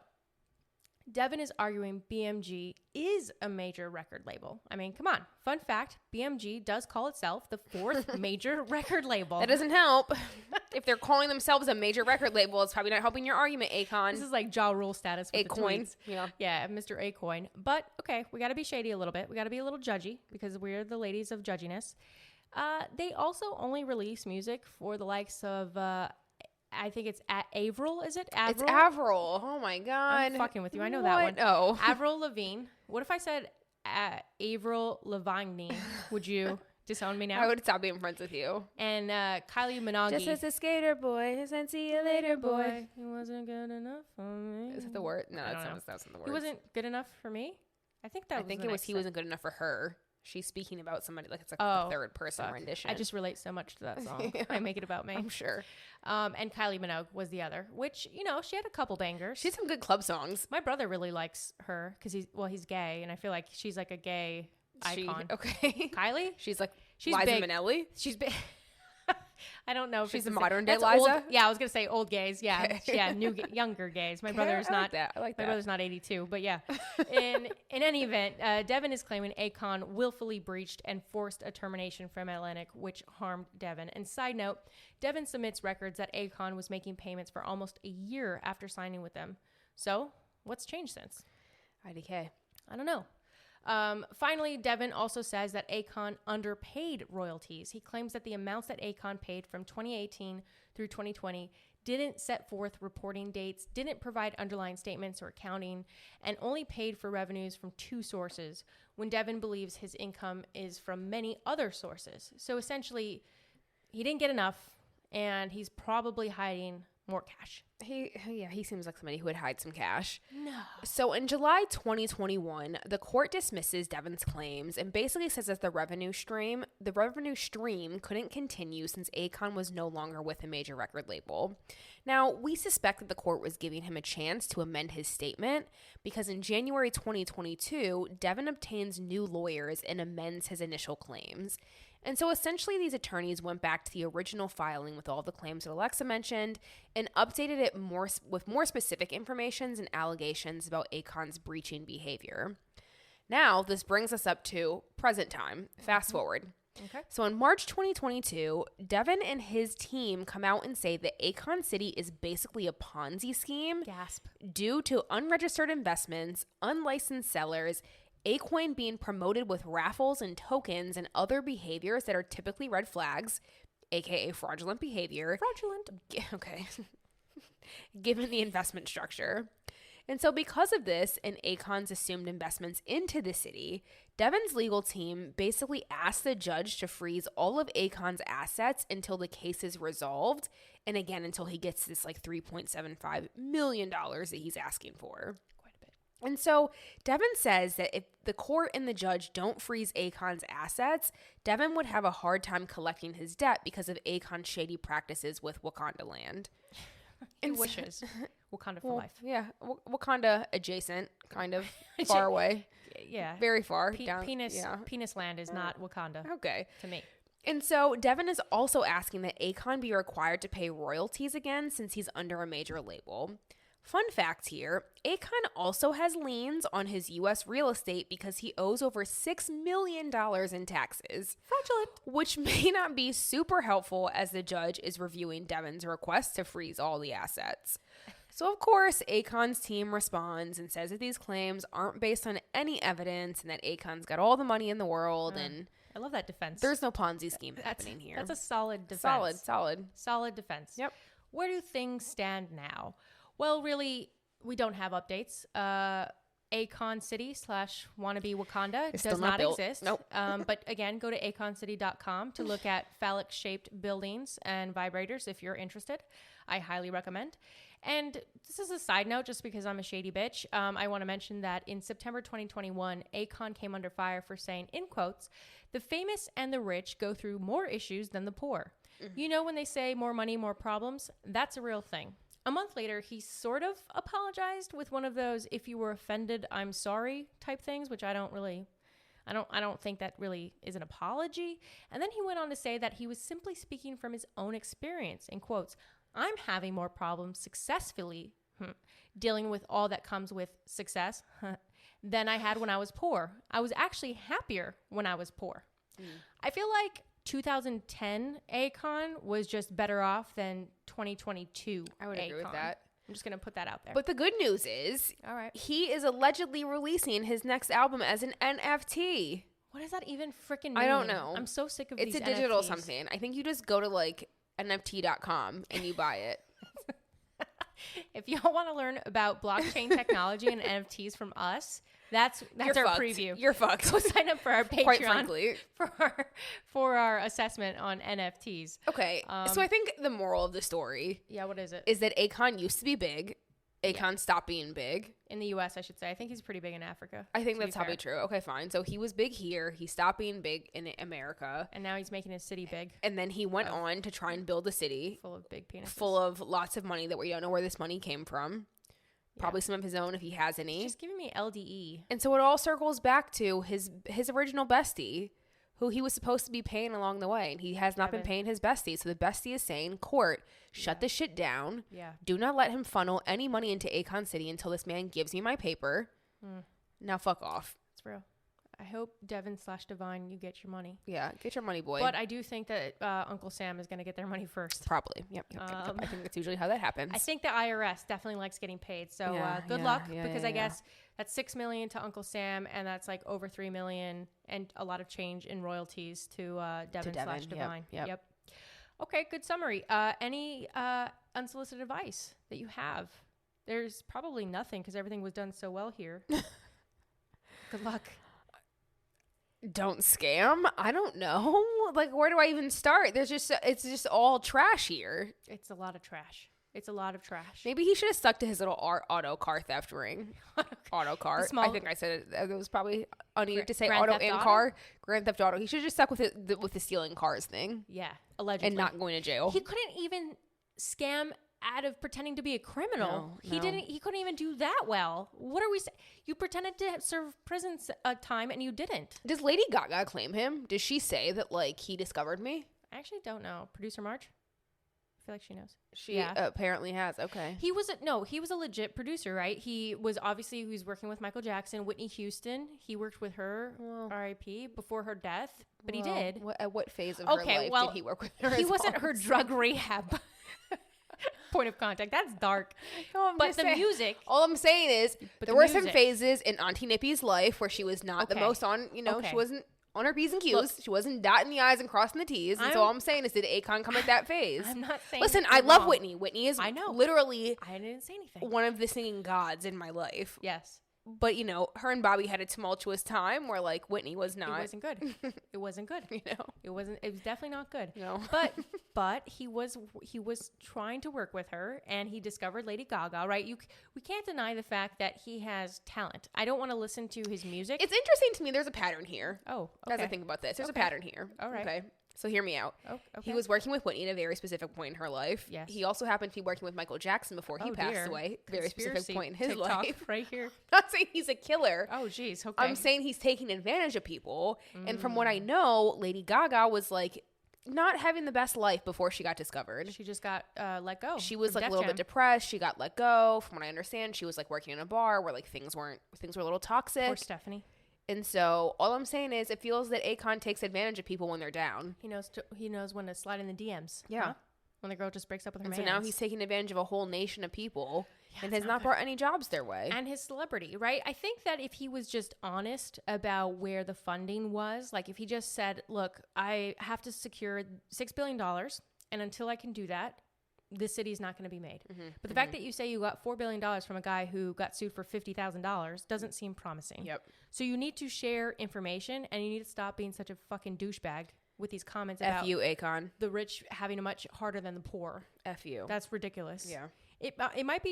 Devin is arguing BMG is a major record label. I mean, come on. Fun fact, BMG does call itself the 4th major record label.
That doesn't help. If they're calling themselves a major record label, it's probably not helping your argument, Akon.
This is like Ja Rule status with the tweets.
Yeah,
Mr. Akon. But, okay, we got to be shady a little bit. We got to be a little judgy because we're the ladies of judginess. They also only release music for the likes of... I think it's Avril, is it? Avril?
It's Avril. Oh, my God.
I'm fucking with you. I know that one.
Oh.
Avril Lavigne. What if I said Avril Lavigne? Would you disown me now?
I would stop being friends with you.
And Kylie Minogue.
Just as a skater boy, and see you later, boy.
He wasn't good enough for me.
Is that the word? No, that's not the word.
He wasn't good enough for me? I think it was
he wasn't good enough for her. She's speaking about somebody like it's like a third person rendition.
I just relate so much to that song.
Yeah.
I make it about me.
I'm sure.
And Kylie Minogue was the other, which, she had a couple bangers.
She had some good club songs.
My brother really likes her because he's gay, and I feel like she's like a gay icon.
Okay.
Kylie?
She's
she's
Liza
big.
Minnelli?
She's big. I don't know if
she's
it's
a modern day
Liza.
Liza.
Yeah, I was gonna say old gays. Yeah, younger gays. My brother's not.
I like that.
My brother's not 82, but yeah. In any event, Devin is claiming Akon willfully breached and forced a termination from Atlantic, which harmed Devin. And side note, Devin submits records that Akon was making payments for almost a year after signing with them. So, what's changed since?
IDK.
I don't know. Finally, Devin also says that Akon underpaid royalties. He claims that the amounts that Akon paid from 2018 through 2020 didn't set forth reporting dates, didn't provide underlying statements or accounting, and only paid for revenues from 2 sources, when Devin believes his income is from many other sources. So essentially, he didn't get enough, and he's probably hiding more cash.
He seems like somebody who would hide some cash.
No.
So in July 2021, the court dismisses Devin's claims and basically says that the revenue stream couldn't continue since Akon was no longer with a major record label. Now, we suspect that the court was giving him a chance to amend his statement because in January 2022, Devin obtains new lawyers and amends his initial claims. And so essentially these attorneys went back to the original filing with all the claims that Alexa mentioned and updated it with more specific informations and allegations about Akon's breaching behavior. Now, this brings us up to present time. Fast forward.
Okay.
So in March 2022, Devin and his team come out and say that Akon City is basically a Ponzi scheme.
Gasp.
Due to unregistered investments, unlicensed sellers, Acoin being promoted with raffles and tokens and other behaviors that are typically red flags, aka fraudulent behavior.
Fraudulent.
Okay. Given the investment structure. And so because of this and Akon's assumed investments into the city, Devin's legal team basically asked the judge to freeze all of Akon's assets until the case is resolved. And again, until he gets this like $3.75 million that he's asking for.
Quite a bit.
And so Devin says that if the court and the judge don't freeze Akon's assets, Devin would have a hard time collecting his debt because of Akon's shady practices with Wakanda land.
He wishes. Wakanda for life.
Yeah, Wakanda adjacent, kind of far away.
Yeah.
Very far.
Penis land is not Wakanda.
Okay.
To me.
And so Devin is also asking that Akon be required to pay royalties again since he's under a major label. Fun fact here, Akon also has liens on his U.S. real estate because he owes over $6 million in taxes.
Fraudulent.
Which may not be super helpful as the judge is reviewing Devin's request to freeze all the assets. So, of course, Akon's team responds and says that these claims aren't based on any evidence and that Akon's got all the money in the world and
I love that defense.
there's no Ponzi scheme happening here.
That's a solid defense.
Solid
defense.
Yep.
Where do things stand now? Well, really, we don't have updates. Akon City / wannabe Wakanda does not exist.
Nope.
But again, go to aconcity.com to look at phallic-shaped buildings and vibrators if you're interested. I highly recommend. And this is a side note, just because I'm a shady bitch. I want to mention that in September 2021, Akon came under fire for saying, in quotes, "The famous and the rich go through more issues than the poor." Mm-hmm. You know when they say more money, more problems? That's a real thing. A month later, he sort of apologized with one of those "if you were offended, I'm sorry" type things, which I don't think that really is an apology. And then he went on to say that he was simply speaking from his own experience. In quotes, "I'm having more problems successfully dealing with all that comes with success than I had when I was poor. I was actually happier when I was poor." I feel like 2010 Akon was just better off than 2022
I would
Akon.
agree with that.
I'm just going to put that out there.
But the good news is,
all right,
he is allegedly releasing his next album as an NFT.
What does that even freaking mean?
I don't know.
I'm so sick of
it's
these
a digital
NFTs.
something. I think you just go to like NFT.com and you buy it.
If y'all want to learn about blockchain technology and NFTs from us, that's
You're
our
fucked.
preview.
You're fucked.
Go sign up for our Patreon.
Quite frankly.
for our assessment on NFTs.
Okay, so I think the moral of the story
Yeah, what is it?
is that Akon used to be big. Akon stopped being big.
In the U.S., I should say. I think he's pretty big in Africa.
I think that's probably true. Okay, fine. So he was big here. He stopped being big in America.
And now he's making his city big.
And then he went on to try and build a city.
Full of big penises.
Full of lots of money that we don't know where this money came from. Yeah. Probably some of his own if he has any.
He's just giving me LDE.
And so it all circles back to his original bestie, who he was supposed to be paying along the way. And he has not been paying his bestie. So the bestie is saying, court, shut this shit down.
Yeah.
Do not let him funnel any money into Akon City until this man gives me my paper. Now fuck off.
It's real. I hope Devin / Divine, you get your money.
Yeah, get your money, boy.
But I do think that Uncle Sam is going to get their money first.
Probably. Yep. I think that's usually how that happens.
I think the IRS definitely likes getting paid. So good luck, because I guess that's $6 million to Uncle Sam, and that's like over $3 million and a lot of change in royalties to Devin / Divine. Yep. Okay, good summary. Any unsolicited advice that you have? There's probably nothing because everything was done so well here. Good luck.
Don't scam. I don't know. Like, where do I even start? It's just all trash here.
It's a lot of trash. It's a lot of trash.
Maybe he should have stuck to his little auto car theft ring. Auto car. I think I said it. It was probably unneeded to say auto and car. Grand Theft Auto. He should have just stuck with it with the stealing cars thing.
Yeah, allegedly.
And not going to jail.
He couldn't even scam out of pretending to be a criminal.
No.
He couldn't even do that well. What are we saying? You pretended to serve prison time and you didn't.
Does Lady Gaga claim him? Does she say that, like, he discovered me?
I actually don't know. Producer Marge? I feel like she knows.
She apparently has. Okay.
He was a legit producer, right? He was working with Michael Jackson, Whitney Houston. He worked with her, R.I.P., before her death, but he did.
At what phase of her life did he work with her?
He wasn't her drug rehab point of contact. That's dark.
No,
but the music.
All I'm saying is there were some phases in Auntie Nippy's life where she was not the most on, she wasn't on her P's and Q's. Look, she wasn't dotting the I's and crossing the T's. And so all I'm saying is, did Akon come at that phase?
I'm not saying.
Listen, I love Whitney. Whitney is literally
I didn't say anything.
One of the singing gods in my life.
Yes.
But, her and Bobby had a tumultuous time where, like, Whitney was not.
It wasn't good. It wasn't good. It was definitely not good.
No.
But he was trying to work with her, and he discovered Lady Gaga, right? We can't deny the fact that he has talent. I don't want to listen to his music.
It's interesting to me. There's a pattern here.
Oh, okay.
As I think about this. There's a pattern here.
All right.
Okay. So hear me out. Oh, okay. He was working with Whitney at a very specific point in her life.
Yes.
He also happened to be working with Michael Jackson before he passed away. Very specific point in his
TikTok
life.
Right here.
I'm not saying he's a killer.
Oh, geez. Okay.
I'm saying he's taking advantage of people. And from what I know, Lady Gaga was like not having the best life before she got discovered.
She just got let go.
She was like a little bit depressed. She got let go. From what I understand, she was like working in a bar where like things were a little toxic.
Poor Stephanie.
And so all I'm saying is it feels that Akon takes advantage of people when they're down.
He knows when to slide in the DMs.
Yeah. Huh?
When the girl just breaks up with her man.
So now he's taking advantage of a whole nation of people and has not brought any jobs their way.
And his celebrity, right? I think that if he was just honest about where the funding was, like if he just said, look, I have to secure $6 billion, and until I can do that, this city's not going to be made. But the fact that you say you got $4 billion from a guy who got sued for $50,000 doesn't seem promising.
Yep.
So you need to share information, and you need to stop being such a fucking douchebag with these comments about
F you, Akon.
The rich having it much harder than the poor.
F you.
That's ridiculous.
Yeah.
It might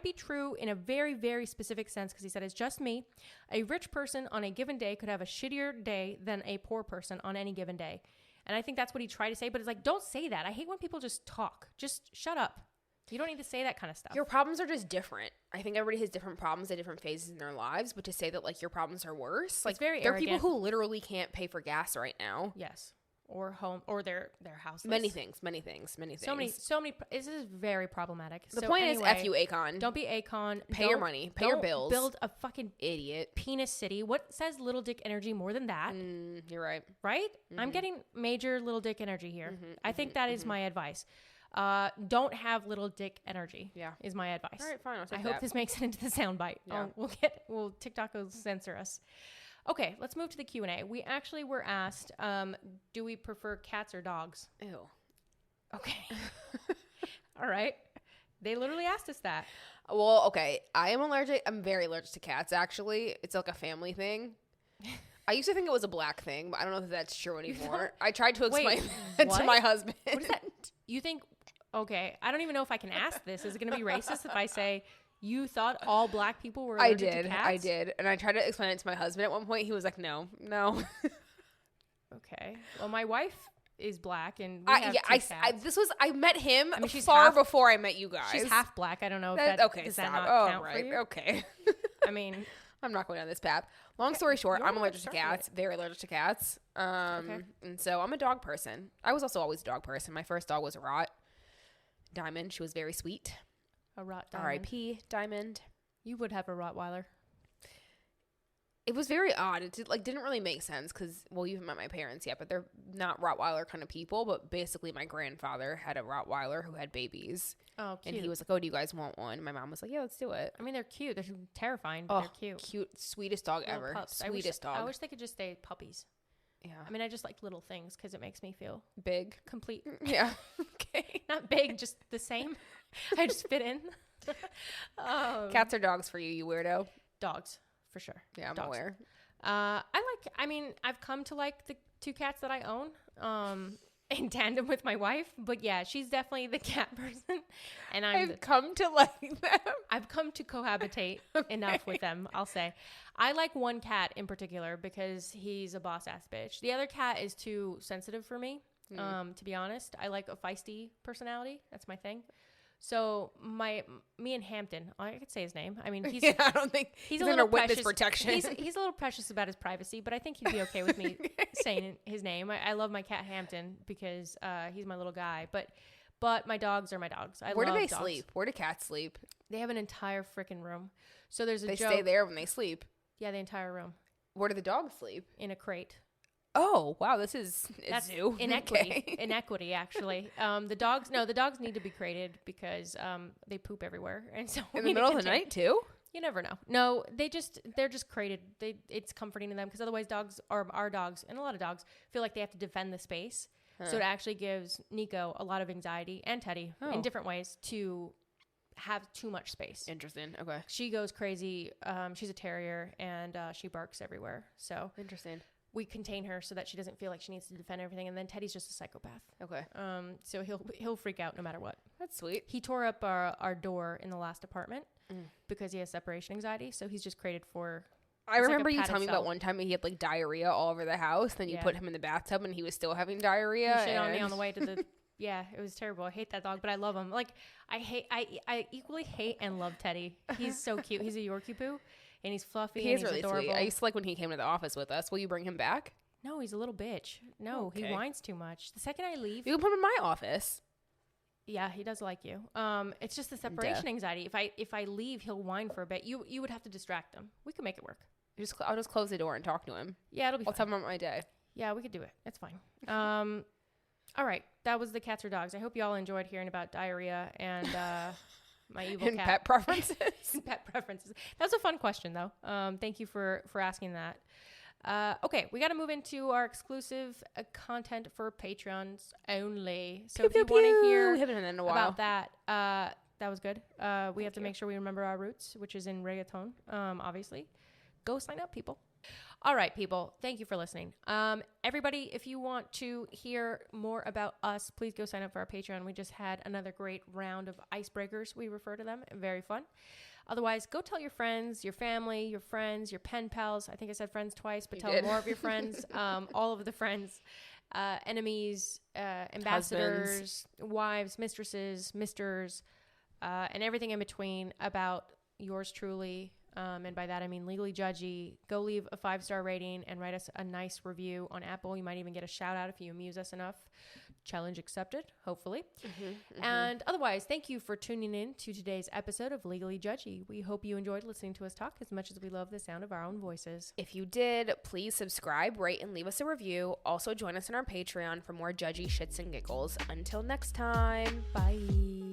be true in a very, very specific sense, because he said it's just me. A rich person on a given day could have a shittier day than a poor person on any given day. And I think that's what he tried to say, but it's like, don't say that. I hate when people just talk. Just shut up. You don't need to say that kind of stuff.
Your problems are just different. I think everybody has different problems at different phases in their lives, but to say that like your problems are worse, like
very
there
arrogant.
are people who literally can't pay for gas right now.
Yes. Or home, or their houseless.
Many things. So many.
This is very problematic.
The point is, F you, Akon.
Don't be Akon.
Pay your money. Pay your bills.
Build a fucking
idiot
penis city. What says little dick energy more than that?
You're right.
Right? I'm getting major little dick energy here. I think that is my advice. Don't have little dick energy.
Yeah,
is my advice.
All right, fine.
I hope this makes it into the soundbite. Yeah. TikTok will censor us. Okay, let's move to the Q&A. We actually were asked, do we prefer cats or dogs?
Ew.
Okay. All right. They literally asked us that.
Well, okay. I'm very allergic to cats, actually. It's like a family thing. I used to think it was a black thing, but I don't know if that's true anymore. I tried to explain it to my husband.
What is that? You think, okay, I don't even know if I can ask this. Is it going to be racist if I say you thought all black people were allergic to cats?
I did. And I tried to explain it to my husband at one point. He was like, no.
Okay. Well, my wife is black, and we have two cats.
I met him
she's
far before I met you guys.
She's half black. I don't know if does that not count for you?
Okay.
I mean,
I'm not going down this path. Long story short, I'm allergic to cats. Very allergic to cats. And so I'm a dog person. I was also always a dog person. My first dog was a Rot. Diamond. She was very sweet.
A Rot Diamond.
R.I.P. Diamond.
You would have a Rottweiler.
It was very odd. It didn't really make sense because, well, you haven't met my parents yet, but they're not Rottweiler kind of people. But basically, my grandfather had a Rottweiler who had babies.
Oh, cute.
And he was like, oh, do you guys want one? My mom was like, yeah, let's do it.
I mean, they're cute. They're terrifying, but they're cute.
Cute. Sweetest dog ever.
Pups.
Sweetest dog.
I wish they could just stay puppies.
Yeah.
I mean, I just like little things because it makes me feel
big.
Complete.
Yeah. Okay.
Not big, just the same. I just fit in.
Cats or dogs for you, you weirdo?
Dogs, for sure.
Yeah, I'm aware.
I've come to like the two cats that I own, in tandem with my wife, but yeah, she's definitely the cat person. And
I've come to like them.
I've come to cohabitate enough with them, I'll say. I like one cat in particular because he's a boss ass bitch. The other cat is too sensitive for me, to be honest. I like a feisty personality. That's my thing. So me and Hampton, I could say his name. I mean, he's
I don't think
he's a
under
little
witness
precious.
protection.
He's a little precious about his privacy, but I think he'd be okay with me saying his name. I love my cat Hampton because he's my little guy. But my dogs are my dogs.
Where do
love
they
dogs.
sleep? Where do cats sleep?
They have an entire freaking room. So there's a
They
joke.
stay there when they sleep.
Yeah, the entire room
Where do the dogs sleep?
in a crate.
Oh, wow. This is a
That's
zoo.
inequity.
Okay.
Inequity, actually. The dogs need to be crated because they poop everywhere, and so
In
we
the
need to
middle of the
contain-
night, too?
You never know. No, they're just crated. It's comforting to them because otherwise our dogs and a lot of dogs feel like they have to defend the space. So it actually gives Nico a lot of anxiety and Teddy in different ways to have too much space.
Interesting. Okay.
She goes crazy. She's a terrier and she barks everywhere. So
Interesting.
we contain her so that she doesn't feel like she needs to defend everything. And then Teddy's just a psychopath.
Okay.
So he'll freak out no matter what.
That's sweet.
He tore up our door in the last apartment because he has separation anxiety. So he's just created for.
I remember you
padded
telling me
cell.
about one time he had like diarrhea all over the house. Then you
Yeah.
put him in the bathtub and he was still having diarrhea.
He shit on me on the way to the. Yeah, it was terrible. I hate that dog, but I love him. Like I equally hate and love Teddy. He's so cute. He's a Yorkie poo, and he's fluffy.
He
and
is
he's
really
adorable.
sweet. I used to like when he came to the office with us. Will you bring him back?
No, he's a little bitch. No,
Okay.
he whines too much. The second I leave,
You can put him in my office.
yeah, he does like you. It's just the separation anxiety. If I leave, he'll whine for a bit. You would have to distract him. We could make it work.
I'll just close the door and talk to him.
Yeah, it'll be
I'll
fine.
tell him about my day.
Yeah, we could do it. It's fine. All right. That was the cats or dogs. I hope you all enjoyed hearing about diarrhea and my evil
And
cat.
pet preferences.
Pet preferences. That was a fun question, though. Thank you for asking that. Okay, we got to move into our exclusive content for Patreons only. So if you want to hear
Haven't done that in a while.
about that, that was good. We have to make sure we remember our roots, which is in reggaeton, obviously. Go sign up, people. All right, people. Thank you for listening. Everybody, if you want to hear more about us, please go sign up for our Patreon. We just had another great round of icebreakers. We refer to them. Very fun. Otherwise, go tell your friends, your family, your friends, your pen pals. I think I said friends twice, but tell more of your friends, all of the friends, enemies, ambassadors, husbands, wives, mistresses, misters, and everything in between about yours truly. And by that, I mean Legally Judgy. Go leave a 5-star rating and write us a nice review on Apple. You might even get a shout out if you amuse us enough. Challenge accepted, hopefully. And otherwise, thank you for tuning in to today's episode of Legally Judgy. We hope you enjoyed listening to us talk as much as we love the sound of our own voices.
If you did, please subscribe, rate, and leave us a review. Also, join us on our Patreon for more judgy shits and giggles. Until next time.
Bye.